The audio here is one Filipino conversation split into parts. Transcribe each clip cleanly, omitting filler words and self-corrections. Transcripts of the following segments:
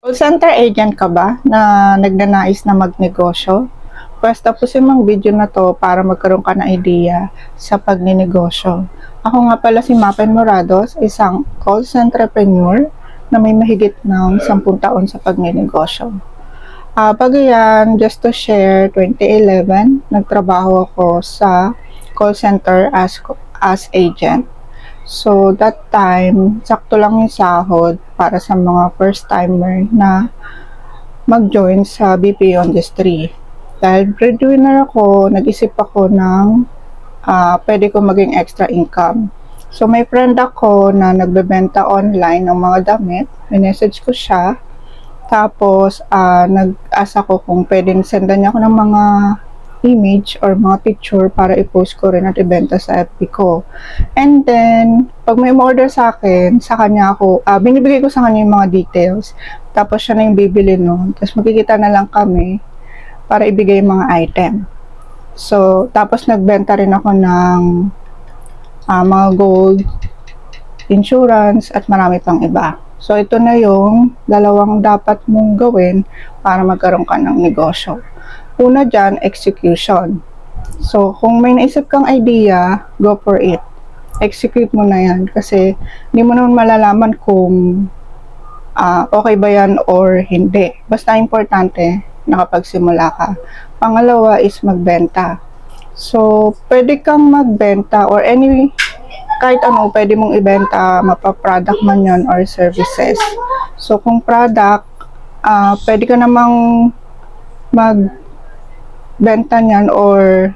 Call center agent ka ba na nagnanais na magnegosyo? Pwes tapusin mong video na to para magkaroon ka ng idea sa pagninegosyo. Ako nga pala si Mapen Morados, isang call centerpreneur na may mahigit ng 10 taon sa pagninegosyo. Pagayan, just to share, 2011, nagtrabaho ako sa call center as agent. So, that time, sakto lang yung sahod para sa mga first-timer na mag-join sa BPO industry. Dahil breadwinner ako, nag-isip ako ng pwede ko maging extra income. So, may friend ako na nagbebenta online ng mga damit. Minessage ko siya. Tapos, nag-ask ako kung pwedeng sendan niya ako ng mga image or mga picture para i-post ko rin at ibenta sa FB ko. And then, pag may order sa akin, sa kanya ako, binibigay ko sa kanya yung mga details. Tapos siya na yung bibili nun. Tapos magkikita na lang kami para ibigay yung mga item. So, tapos nagbenta rin ako ng mga gold, insurance, at marami pang iba. So, ito na yung dalawang dapat mong gawin para magkaroon ka ng negosyo. Una dyan, execution. So, kung may naisip kang idea, go for it. Execute mo na yan kasi hindi mo naman malalaman kung okay ba yan or hindi. Basta importante, nakapagsimula ka. Pangalawa is magbenta. So, pwede kang magbenta or kahit ano, pwede mong ibenta, mapa-product man yan or services. So, kung product, pwede ka namang magbenta niyan or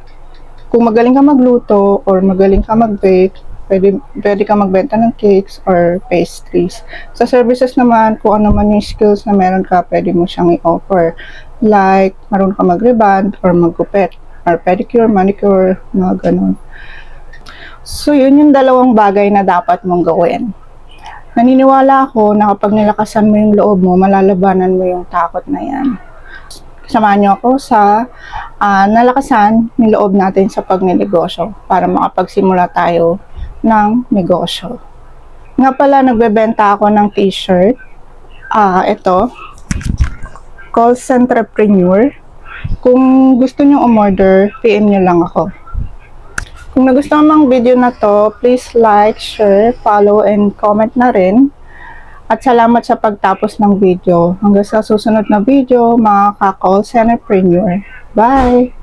kung magaling ka magluto or magaling ka mag-bake, pwede ka magbenta ng cakes or pastries. Sa services naman, kung ano man yung skills na meron ka, pwede mo siyang i-offer. Like, marunong ka mag-reband or mag-gupit or pedicure, manicure, mga ganun. So, yun yung dalawang bagay na dapat mong gawin. Naniniwala ako na kapag nilakasan mo yung loob mo, malalabanan mo yung takot na yan. Samahan niyo ako sa nalakasan yung loob natin sa pagninegosyo para makapagsimula tayo ng negosyo. Nga pala, nagbebenta ako ng t-shirt. Ito, call centerpreneur. Kung gusto niyo umorder, PM niyo lang ako. Kung nagustuhan mo ang video na to, please like, share, follow, and comment na rin. At salamat sa pagtapos ng video. Hanggang sa susunod na video, mga ka-call centerpreneur. Bye!